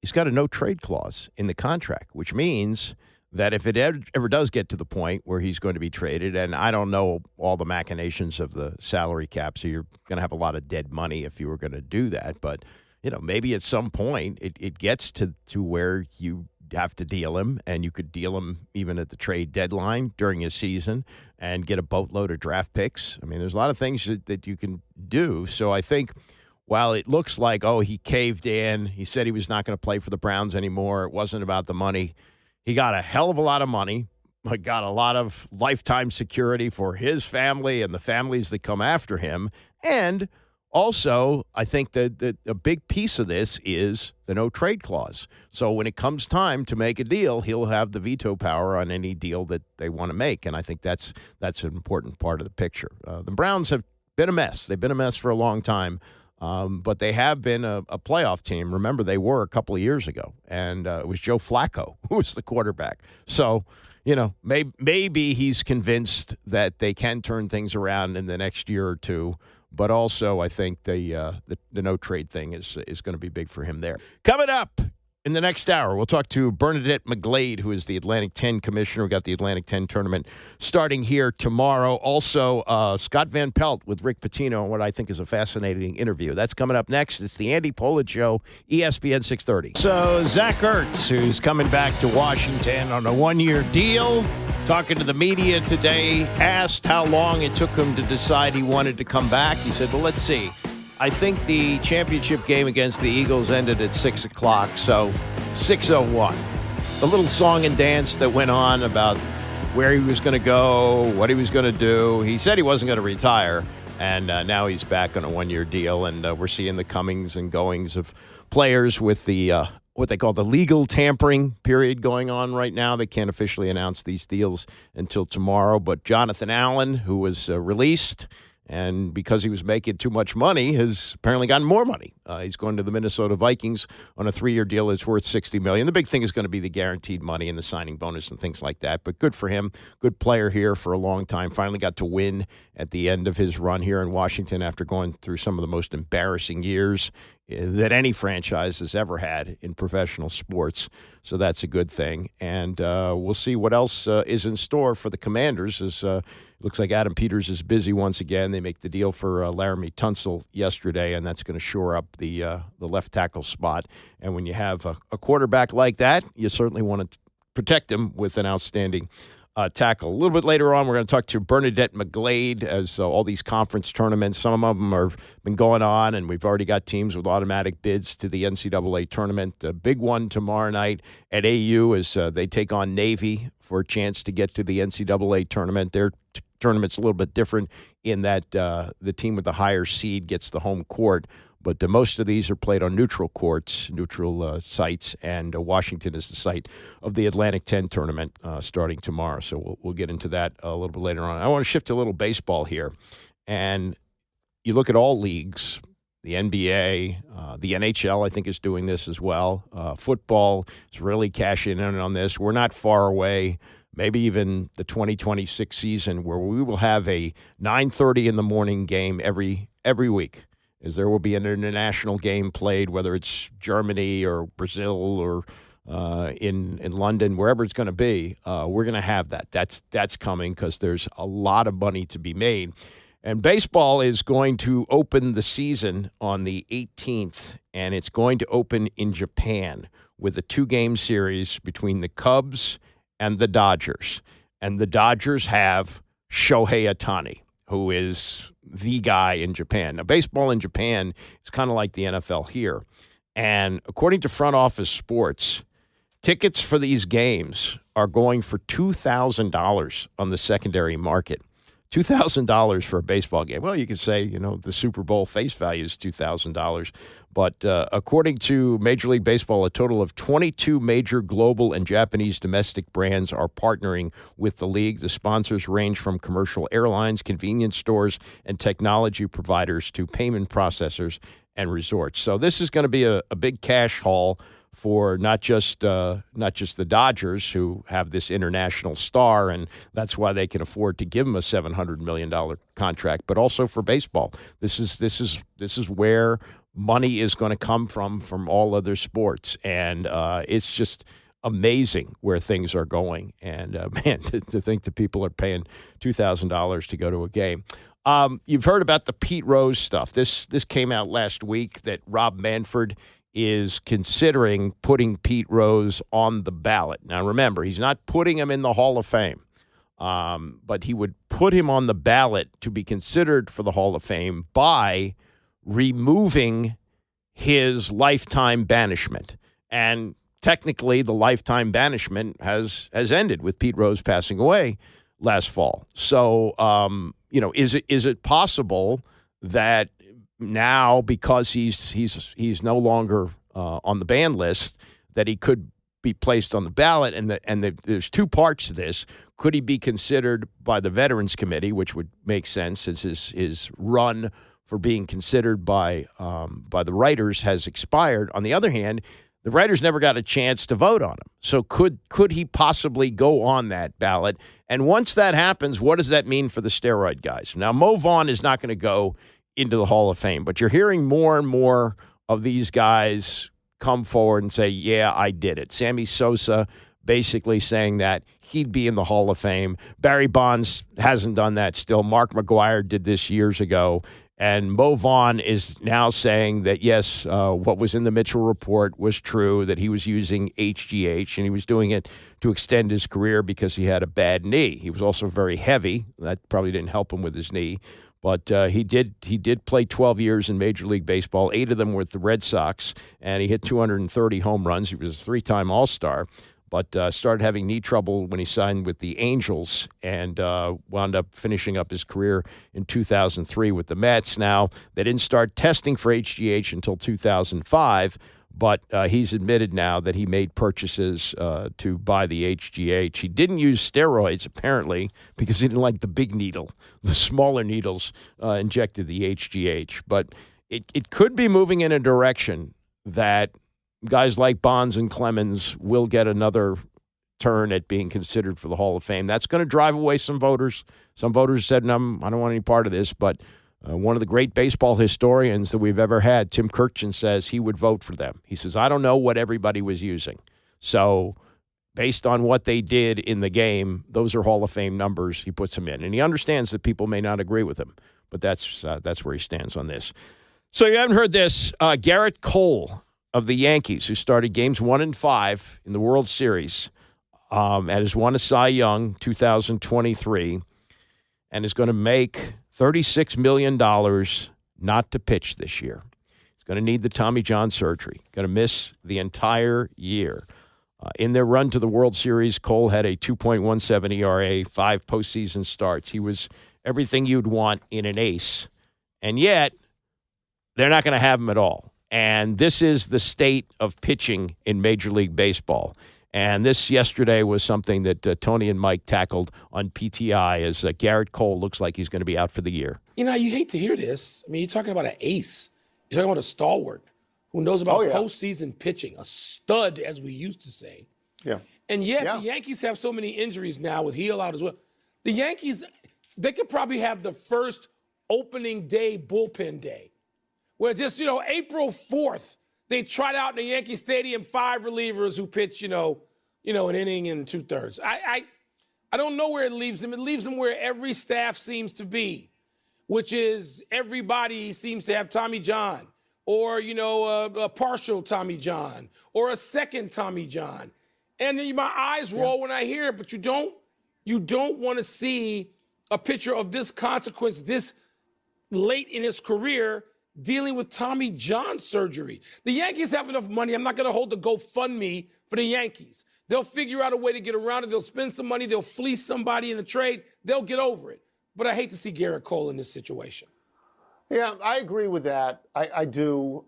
he's got a no-trade clause in the contract, which means that if it ever does get to the point where he's going to be traded, and I don't know all the machinations of the salary cap, so you're going to have a lot of dead money if you were going to do that, but maybe at some point it gets to where you have to deal him, and you could deal him even at the trade deadline during his season and get a boatload of draft picks. I mean, there's a lot of things that you can do. So I think while it looks like, he caved in, he said he was not going to play for the Browns anymore, it wasn't about the money, he got a hell of a lot of money, got a lot of lifetime security for his family and the families that come after him, and also, I think that a big piece of this is the no-trade clause. So when it comes time to make a deal, he'll have the veto power on any deal that they want to make, and I think that's an important part of the picture. The Browns have been a mess. They've been a mess for a long time, but they have been a playoff team. Remember, they were a couple of years ago, and it was Joe Flacco who was the quarterback. So, maybe he's convinced that they can turn things around in the next year or two. But also, I think the no-trade thing is going to be big for him there. Coming up in the next hour, we'll talk to Bernadette McGlade, who is the Atlantic 10 commissioner. We got the Atlantic 10 tournament starting here tomorrow. Also, Scott Van Pelt with Rick Pitino on what I think is a fascinating interview. That's coming up next. It's the Andy Pollard Show, ESPN 630. So Zach Ertz, who's coming back to Washington on a one-year deal, talking to the media today, asked how long it took him to decide he wanted to come back. He said, well, let's see. I think the championship game against the Eagles ended at 6 o'clock, so 6:01. the little song and dance that went on about where he was going to go, what he was going to do. He said he wasn't going to retire, and now he's back on a one-year deal, and we're seeing the comings and goings of players with the what they call the legal tampering period going on right now. They can't officially announce these deals until tomorrow, but Jonathan Allen, who was released, and because he was making too much money, has apparently gotten more money. He's going to the Minnesota Vikings on a 3-year deal that's worth $60 million. The big thing is going to be the guaranteed money and the signing bonus and things like that. But good for him. Good player here for a long time. Finally got to win at the end of his run here in Washington after going through some of the most embarrassing years that any franchise has ever had in professional sports. So that's a good thing. And we'll see what else is in store for the Commanders. As looks like Adam Peters is busy once again. They make the deal for Laramey Tunsil yesterday, and that's going to shore up the left tackle spot. And when you have a quarterback like that, you certainly want to protect him with an outstanding tackle. A little bit later on, we're going to talk to Bernadette McGlade as all these conference tournaments, some of them have been going on, and we've already got teams with automatic bids to the NCAA tournament. The big one tomorrow night at AU is they take on Navy for a chance to get to the NCAA tournament. Their tournament's a little bit different in that the team with the higher seed gets the home court. But most of these are played on neutral courts, neutral sites, and Washington is the site of the Atlantic 10 tournament starting tomorrow. So we'll get into that a little bit later on. I want to shift to a little baseball here. And you look at all leagues, the NBA, the NHL, I think, is doing this as well. Football is really cashing in on this. We're not far away, maybe even the 2026 season, where we will have a 9:30 in the morning game every week. Is there will be an international game played, whether it's Germany or Brazil or in London, wherever it's going to be. We're going to have that. That's coming because there's a lot of money to be made. And baseball is going to open the season on the 18th, and it's going to open in Japan with a 2-game series between the Cubs and the Dodgers. And the Dodgers have Shohei Ohtani, who is the guy in Japan. Now, baseball in Japan is kind of like the NFL here. And according to Front Office Sports, tickets for these games are going for $2,000 on the secondary market. $2,000 for a baseball game. Well, you could say, the Super Bowl face value is $2,000. But according to Major League Baseball, a total of 22 major global and Japanese domestic brands are partnering with the league. The sponsors range from commercial airlines, convenience stores, and technology providers to payment processors and resorts. So this is going to be a big cash haul for not just the Dodgers, who have this international star, and that's why they can afford to give him a $700 million contract, but also for baseball. This is where money is going to come from all other sports, and it's just amazing where things are going. And man, to think that people are paying $2,000 to go to a game. You've heard about the Pete Rose stuff. This came out last week that Rob Manfred is considering putting Pete Rose on the ballot. Now, remember, he's not putting him in the Hall of Fame, but he would put him on the ballot to be considered for the Hall of Fame by removing his lifetime banishment. And technically, the lifetime banishment has ended with Pete Rose passing away last fall. So, is it possible that now, because he's no longer on the ban list, that he could be placed on the ballot? And there's two parts to this. Could he be considered by the Veterans Committee, which would make sense since his run for being considered by the writers has expired? On the other hand, the writers never got a chance to vote on him. So could he possibly go on that ballot? And once that happens, what does that mean for the steroid guys? Now, Mo Vaughn is not going to go into the Hall of Fame, but you're hearing more and more of these guys come forward and say, yeah, I did it. Sammy Sosa basically saying that he'd be in the Hall of Fame. Barry Bonds hasn't done that still. Mark McGwire did this years ago. And Mo Vaughn is now saying that, yes, what was in the Mitchell report was true, that he was using HGH, and he was doing it to extend his career because he had a bad knee. He was also very heavy. That probably didn't help him with his knee. But he did play 12 years in Major League Baseball, 8 of them with the Red Sox, and he hit 230 home runs. He was a 3-time All-Star. but started having knee trouble when he signed with the Angels and wound up finishing up his career in 2003 with the Mets. Now, they didn't start testing for HGH until 2005, but he's admitted now that he made purchases to buy the HGH. He didn't use steroids, apparently, because he didn't like the big needle. The smaller needles injected the HGH. But it could be moving in a direction that guys like Bonds and Clemens will get another turn at being considered for the Hall of Fame. That's going to drive away some voters. Some voters said, I don't want any part of this, but one of the great baseball historians that we've ever had, Tim Kirchin, says he would vote for them. He says, I don't know what everybody was using. So based on what they did in the game, those are Hall of Fame numbers. He puts them in. And he understands that people may not agree with him, but that's where he stands on this. So you haven't heard this. Gerritt Cole of the Yankees, who started games 1 and 5 in the World Series, and has won a Cy Young 2023, and is going to make $36 million not to pitch this year. He's going to need the Tommy John surgery. Going to miss the entire year. In their run to the World Series, Cole had a 2.17 ERA, 5 postseason starts. He was everything you'd want in an ace. And yet, they're not going to have him at all. And this is the state of pitching in Major League Baseball. And this yesterday was something that Tony and Mike tackled on PTI as Gerritt Cole looks like he's going to be out for the year. You hate to hear this. I mean, you're talking about an ace. You're talking about a stalwart who knows about postseason pitching, a stud, as we used to say. Yeah. And yet the Yankees have so many injuries now with Heel out as well. The Yankees, they could probably have the first opening day bullpen day where just, April 4th, they tried out in the Yankee Stadium 5 relievers who pitch, an inning and 2/3. I don't know where it leaves them. It leaves them where every staff seems to be, which is everybody seems to have Tommy John or, a partial Tommy John or a second Tommy John. And then my eyes roll when I hear it, but you don't want to see a pitcher of this consequence this late in his career dealing with Tommy John surgery. The Yankees have enough money. I'm not going to hold the GoFundMe for the Yankees. They'll figure out a way to get around it. They'll spend some money. They'll fleece somebody in a trade. They'll get over it. But I hate to see Gerritt Cole in this situation. Yeah, I agree with that. I do.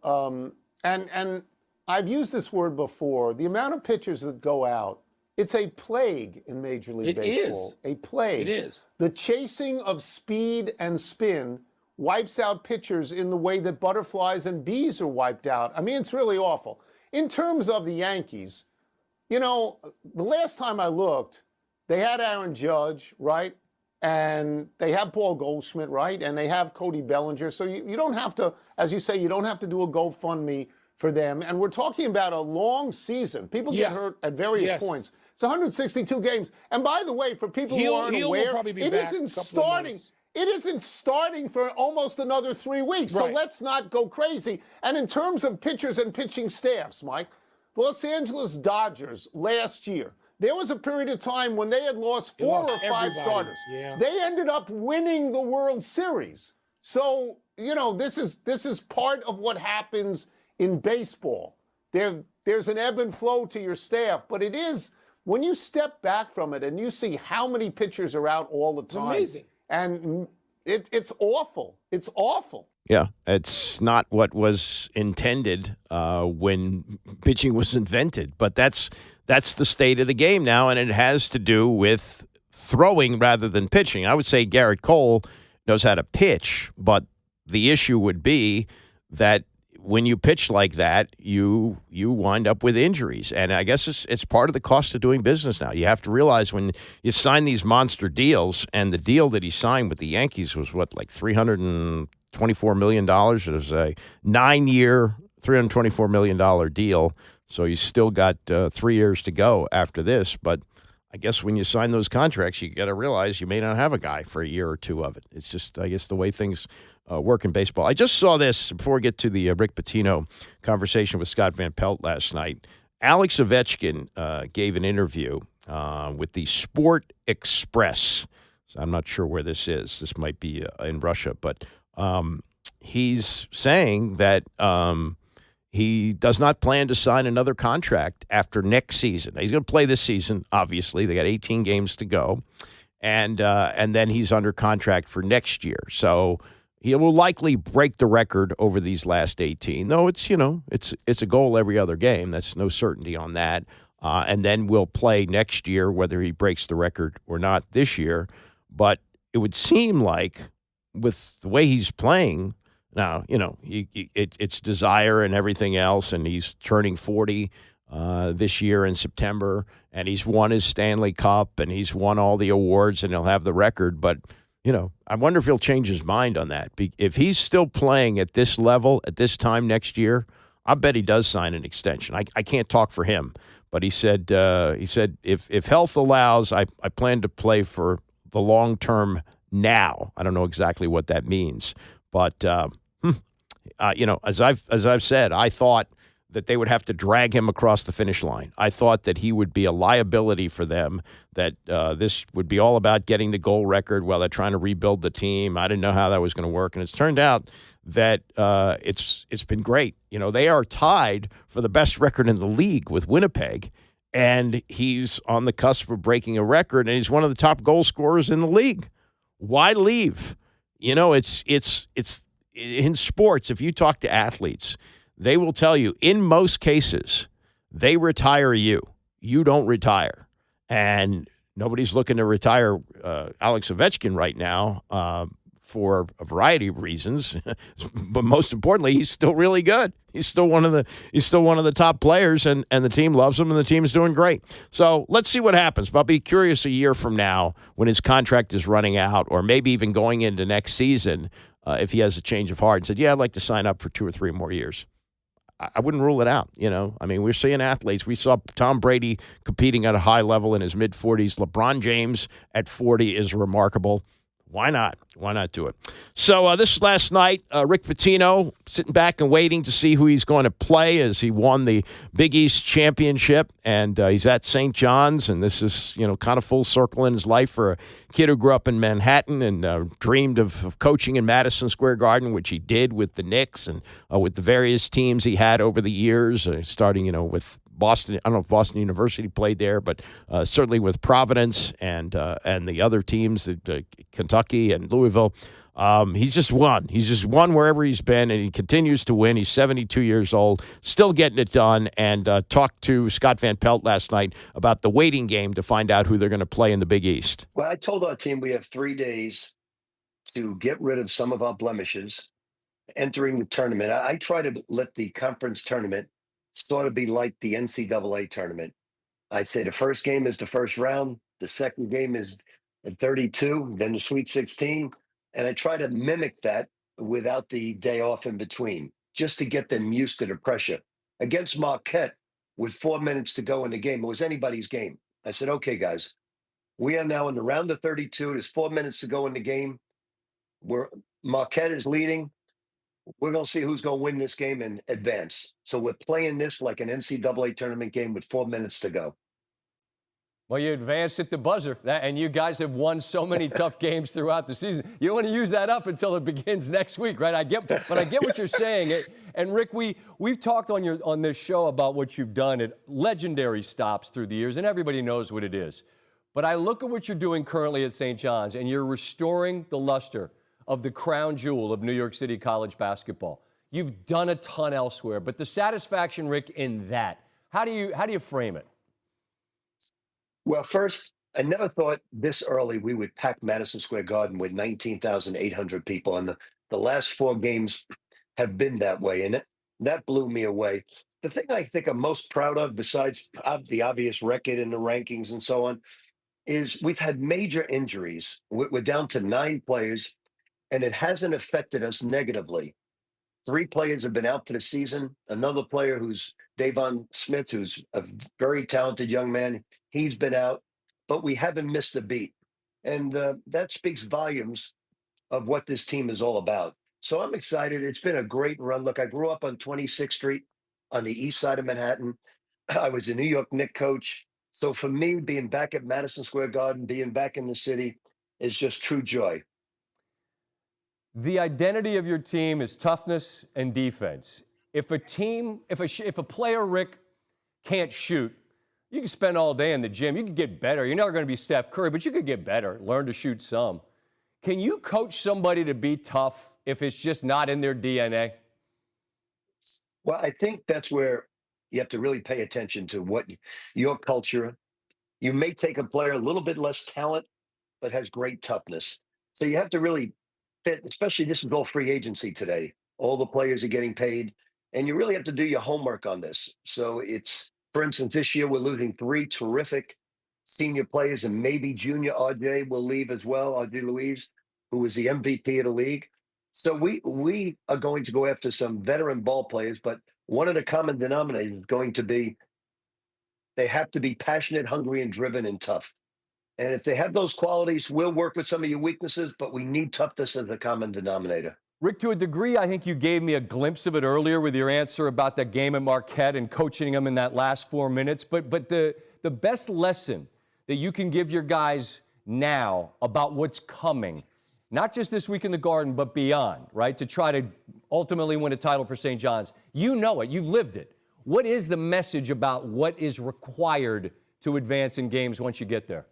And I've used this word before. The amount of pitchers that go out, it's a plague in Major League Baseball. It is. A plague. It is. The chasing of speed and spin wipes out pitchers in the way that butterflies and bees are wiped out. I mean, it's really awful. In terms of the Yankees, the last time I looked, they had Aaron Judge, right? And they have Paul Goldschmidt, right? And they have Cody Bellinger. So you don't have to, as you say, you don't have to do a GoFundMe for them. And we're talking about a long season. People get hurt at various points. It's 162 games. And by the way, for people who aren't aware, it isn't starting. It isn't starting for almost another 3 weeks. Right. So let's not go crazy. And in terms of pitchers and pitching staffs, Mike, the Los Angeles Dodgers last year, there was a period of time when they had lost 4 or 5 starters. Yeah. They ended up winning the World Series. So, this is part of what happens in baseball. There's an ebb and flow to your staff, but it is when you step back from it and you see how many pitchers are out all the time. It's amazing. And it's awful. It's awful. Yeah, it's not what was intended when pitching was invented. But that's the state of the game now, and it has to do with throwing rather than pitching. I would say Gerritt Cole knows how to pitch, but the issue would be that when you pitch like that, you wind up with injuries. And I guess it's part of the cost of doing business now. You have to realize when you sign these monster deals, and the deal that he signed with the Yankees was like $324 million. It was a 9-year, $324 million deal. So you still got 3 years to go after this. But I guess when you sign those contracts, you got to realize you may not have a guy for a year or two of it. It's just, I guess, the way things work in baseball. I just saw this before we get to the Rick Pitino conversation with Scott Van Pelt last night. Alex Ovechkin gave an interview with the Sport Express. So I'm not sure where this is. This might be in Russia, but he's saying that he does not plan to sign another contract after next season. He's going to play this season, obviously. They got 18 games to go, and then he's under contract for next year. So he will likely break the record over these last 18. Though it's a goal every other game. That's no certainty on that. And then we'll play next year, whether he breaks the record or not this year. But it would seem like with the way he's playing now, it's desire and everything else, and he's turning 40 this year in September, and he's won his Stanley Cup, and he's won all the awards, and he'll have the record. But, I wonder if he'll change his mind on that. If he's still playing at this level at this time next year, I bet he does sign an extension. I can't talk for him, but he said if health allows, I plan to play for the long term now. I don't know exactly what that means, but as I've said, I thought that they would have to drag him across the finish line. I thought that he would be a liability for them, that this would be all about getting the goal record while they're trying to rebuild the team. I didn't know how that was going to work, and it's turned out that it's been great. They are tied for the best record in the league with Winnipeg, and he's on the cusp of breaking a record, and he's one of the top goal scorers in the league. Why leave? It's in sports, if you talk to athletes, they will tell you, in most cases, they retire you. You don't retire. And nobody's looking to retire Alex Ovechkin right now for a variety of reasons. But most importantly, he's still really good. He's still one of the top players, and the team loves him, and the team is doing great. So let's see what happens. But I'll be curious a year from now when his contract is running out, or maybe even going into next season, if he has a change of heart and said, I'd like to sign up for 2 or 3 more years. I wouldn't rule it out. We're seeing athletes. We saw Tom Brady competing at a high level in his mid-40s. LeBron James at 40 is remarkable. Why not? Why not do it? So this last night, Rick Pitino sitting back and waiting to see who he's going to play as he won the Big East Championship, and he's at St. John's, and this is kind of full circle in his life for a kid who grew up in Manhattan and dreamed of coaching in Madison Square Garden, which he did with the Knicks and with the various teams he had over the years, starting with Boston. I don't know if Boston University played there, but certainly with Providence and the other teams, Kentucky and Louisville. He's just won. He's just won wherever he's been, and he continues to win. He's 72 years old, still getting it done, and talked to Scott Van Pelt last night about the waiting game to find out who they're going to play in the Big East. Well, I told our team we have 3 days to get rid of some of our blemishes entering the tournament. I try to let the conference tournament sort of be like the NCAA tournament. I say the first game is the first round, the second game is at 32, then the Sweet 16. And I try to mimic that without the day off in between, just to get them used to the pressure. Against Marquette, with 4 minutes to go in the game, it was anybody's game. I said, okay, guys, we are now in the round of 32. There's 4 minutes to go in the game. Marquette is leading. We're going to see who's going to win this game and advance. So we're playing this like an NCAA tournament game with 4 minutes to go. Well, you advanced at the buzzer, and you guys have won so many tough games throughout the season. You don't want to use that up until it begins next week, right? I get what you're saying. And Rick, we've talked on this show about what you've done at legendary stops through the years, and everybody knows what it is. But I look at what you're doing currently at St. John's, and you're restoring the luster of the crown jewel of New York City college basketball. You've done a ton elsewhere, but the satisfaction, Rick, in that, how do you frame it? Well, first, I never thought this early we would pack Madison Square Garden with 19,800 people, and the last 4 games have been that way, and that blew me away. The thing I think I'm most proud of, besides the obvious record in the rankings and so on, is we've had major injuries. We're down to 9 players, and it hasn't affected us negatively. 3 players have been out for the season. Another player who's Davon Smith, who's a very talented young man, he's been out, but we haven't missed a beat. And that speaks volumes of what this team is all about. So I'm excited. It's been a great run. Look, I grew up on 26th Street on the east side of Manhattan. I was a New York Knicks coach. So for me, being back at Madison Square Garden, being back in the city is just true joy. The identity of your team is toughness and defense. if a player, Rick, can't shoot, you can spend all day in the gym. You can get better. You're never going to be Steph Curry, but you could get better, learn to shoot some. Can you coach somebody to be tough if it's just not in their DNA? Well, I think that's where you have to really pay attention to what your culture. You may take a player a little bit less talent, but has great toughness. So you have to really fit, especially this is all free agency today. All the players are getting paid, and you really have to do your homework on this. So it's, for instance, this year we're losing 3 terrific senior players, and maybe junior RJ will leave as well, RJ Luis, who was the MVP of the league. So we are going to go after some veteran ball players, but one of the common denominators is going to be they have to be passionate, hungry, and driven and tough. And if they have those qualities, we'll work with some of your weaknesses, but we need toughness as a common denominator. Rick, to a degree, I think you gave me a glimpse of it earlier with your answer about the game at Marquette and coaching them in that last 4 minutes. But the best lesson that you can give your guys now about what's coming, not just this week in the Garden, but beyond, right, to try to ultimately win a title for St. John's. You know it. You've lived it. What is the message about what is required to advance in games once you get there?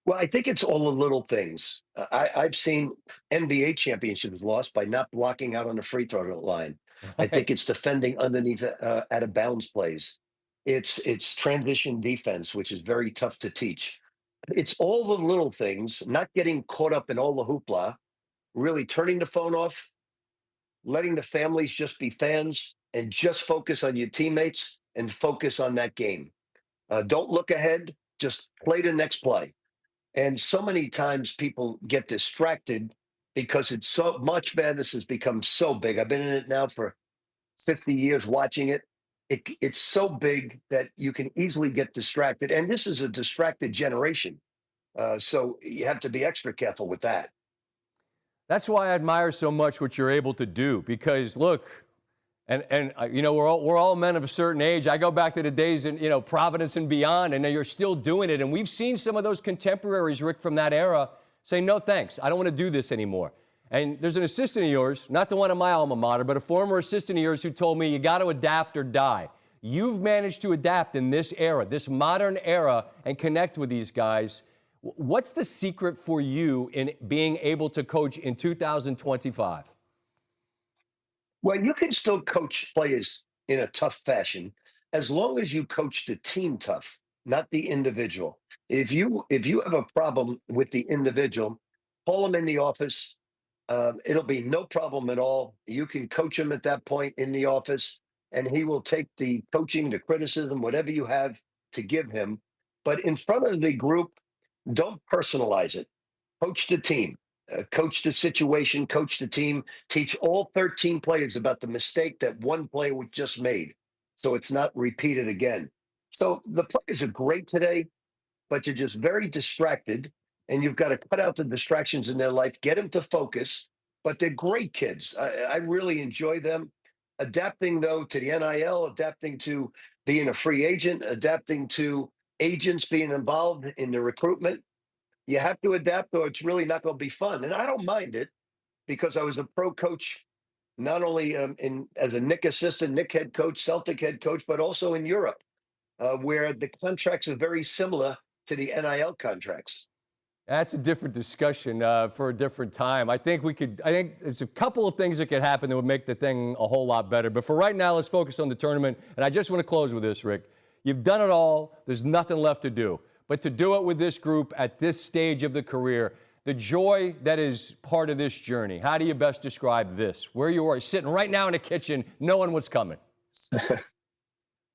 Well, I think it's all the little things. I've seen NBA championships lost by not blocking out on the free throw line. I think it's defending underneath out of bounds plays. It's transition defense, which is very tough to teach. It's all the little things, not getting caught up in all the hoopla, really turning the phone off, letting the families just be fans, and just focus on your teammates and focus on that game. Don't look ahead, just play the next play. And so many times people get distracted because it's so much madness has become so big. I've been in it now for 50 years watching it. It's so big that you can easily get distracted. And this is a distracted generation. So you have to be extra careful with that. That's why I admire so much what you're able to do, because look, and you know, we're all men of a certain age. I go back to the days in, you know, Providence and beyond, and you're still doing it. And we've seen some of those contemporaries, Rick, from that era say, no, thanks. I don't want to do this anymore. And there's an assistant of yours, not the one at my alma mater, but a former assistant of yours who told me you got to adapt or die. You've managed to adapt in this era, this modern era, and connect with these guys. What's the secret for you in being able to coach in 2025? Well, you can still coach players in a tough fashion as long as you coach the team tough, not the individual. If you have a problem with the individual, call him in the office. It'll be no problem at all. You can coach him at that point in the office, and he will take the coaching, the criticism, whatever you have to give him. But in front of the group, don't personalize it. Coach the team. Coach the situation, coach the team, teach all 13 players about the mistake that one player was just made so it's not repeated again. So the players are great today, but you're just very distracted, and you've got to cut out the distractions in their life, get them to focus, but they're great kids. I really enjoy them. Adapting, though, to the NIL, adapting to being a free agent, adapting to agents being involved in the recruitment. You have to adapt, or it's really not going to be fun. And I don't mind it because I was a pro coach, not only as a Nick assistant, Nick head coach, Celtic head coach, but also in Europe, where the contracts are very similar to the NIL contracts. That's a different discussion for a different time. I think there's a couple of things that could happen that would make the thing a whole lot better. But for right now, let's focus on the tournament. And I just want to close with this, Rick. You've done it all. There's nothing left to do. But to do it with this group at this stage of the career, the joy that is part of this journey, how do you best describe this? Where you are sitting right now in the kitchen, knowing what's coming.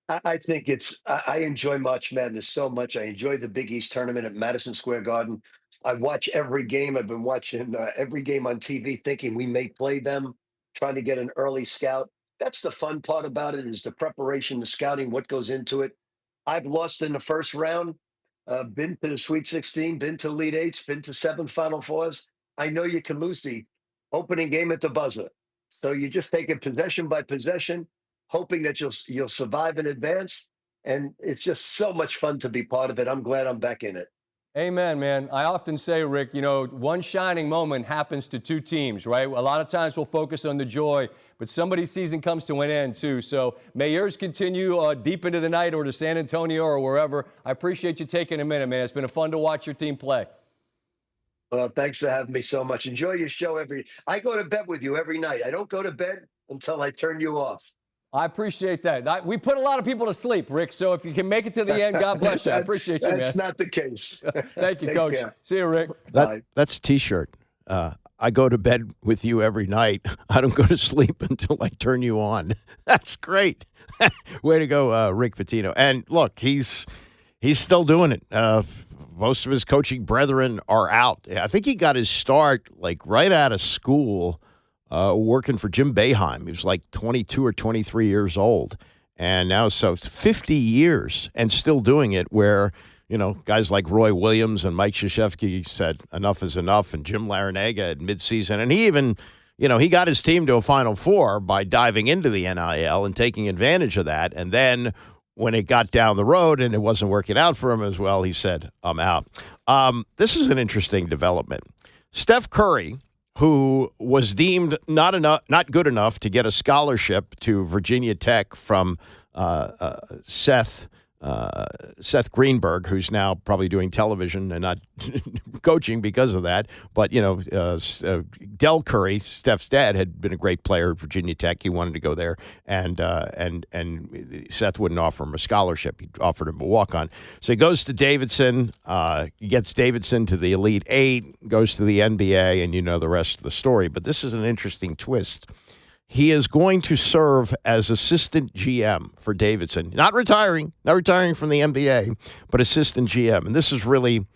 I think I enjoy March Madness so much. I enjoy the Big East tournament at Madison Square Garden. I watch every game. I've been watching every game on TV thinking we may play them, trying to get an early scout. That's the fun part about it, is the preparation, the scouting, what goes into it. I've lost in the first round. Been to the Sweet 16, been to Elite Eights, been to 7 Final Fours. I know you can lose the opening game at the buzzer. So you just take it possession by possession, hoping that you'll survive in advance. And it's just so much fun to be part of it. I'm glad I'm back in it. Amen, man. I often say, Rick, one shining moment happens to two teams, right? A lot of times we'll focus on the joy, but somebody's season comes to an end, too. So may yours continue deep into the night or to San Antonio or wherever. I appreciate you taking a minute, man. It's been fun to watch your team play. Well, thanks for having me so much. Enjoy your show I go to bed with you every night. I don't go to bed until I turn you off. I appreciate that. We put a lot of people to sleep, Rick, so if you can make it to the end, God bless you. I appreciate you, man. That's not the case. Thank you, Take Coach. care. See you, Rick. That's a T-shirt. I go to bed with you every night. I don't go to sleep until I turn you on. That's great. Way to go, Rick Pitino. And look, he's still doing it. Most of his coaching brethren are out. I think he got his start right out of school. Working for Jim Boeheim. He was 22 or 23 years old. And now, so it's 50 years and still doing it where, guys like Roy Williams and Mike Krzyzewski said enough is enough, and Jim Larinaga at midseason. And he even, he got his team to a Final Four by diving into the NIL and taking advantage of that. And then when it got down the road and it wasn't working out for him as well, he said, I'm out. This is an interesting development. Steph Curry, who was deemed not good enough to get a scholarship to Virginia Tech from Seth Greenberg, who's now probably doing television and not coaching because of that. But, Del Curry, Steph's dad, had been a great player at Virginia Tech. He wanted to go there, and Seth wouldn't offer him a scholarship. He offered him a walk-on. So he goes to Davidson, he gets Davidson to the Elite Eight, goes to the NBA, and you know the rest of the story. But this is an interesting twist. He is going to serve as assistant GM for Davidson. Not retiring from the NBA, but assistant GM. And this is really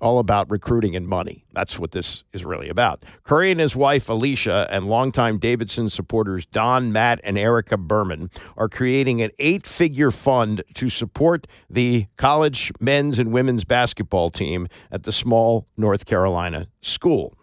all about recruiting and money. That's what this is really about. Curry and his wife, Alicia, and longtime Davidson supporters Don, Matt, and Erica Berman are creating an 8-figure fund to support the college men's and women's basketball team at the small North Carolina school.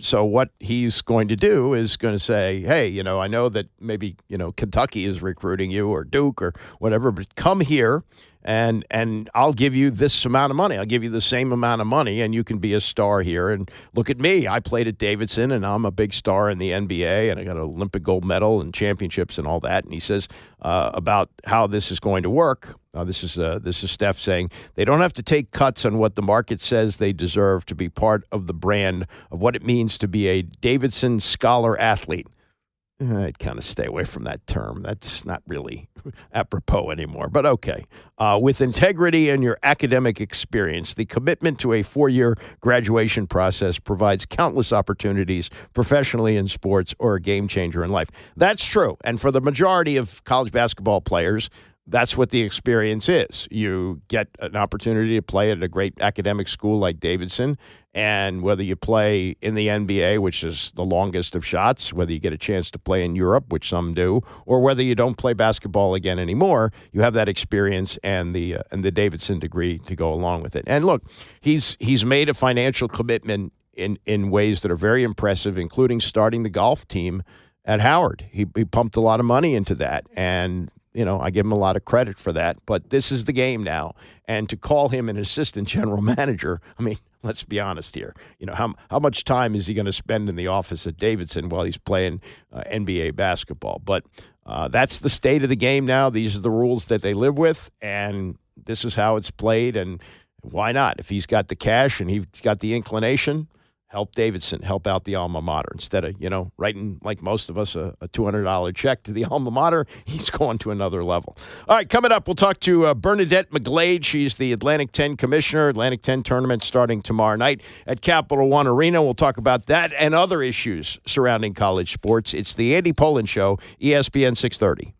So what he's going to do is going to say, hey, I know that maybe, Kentucky is recruiting you or Duke or whatever, but come here and I'll give you this amount of money. I'll give you the same amount of money and you can be a star here. And look at me. I played at Davidson and I'm a big star in the NBA and I got an Olympic gold medal and championships and all that. And he says about how this is going to work. This is Steph saying they don't have to take cuts on what the market says they deserve to be part of the brand of what it means to be a Davidson scholar athlete. I'd kind of stay away from that term. That's not really apropos anymore, but okay. With integrity and your academic experience, the commitment to a 4-year graduation process provides countless opportunities professionally in sports or a game changer in life. That's true. And for the majority of college basketball players, that's what the experience is. You get an opportunity to play at a great academic school like Davidson, and whether you play in the NBA, which is the longest of shots, whether you get a chance to play in Europe, which some do, or whether you don't play basketball again anymore, you have that experience and the Davidson degree to go along with it. And look, he's made a financial commitment in ways that are very impressive, including starting the golf team at Howard. He pumped a lot of money into that, and I give him a lot of credit for that, but this is the game now. And to call him an assistant general manager, I mean, let's be honest here. How much time is he going to spend in the office at Davidson while he's playing NBA basketball? But that's the state of the game now. These are the rules that they live with, and this is how it's played. And why not? If he's got the cash and he's got the inclination, help Davidson, help out the alma mater. Instead of, writing, like most of us, a $200 check to the alma mater, he's going to another level. All right, coming up, we'll talk to Bernadette McGlade. She's the Atlantic 10 commissioner. Atlantic 10 tournament starting tomorrow night at Capital One Arena. We'll talk about that and other issues surrounding college sports. It's the Andy Pollin Show, ESPN 630.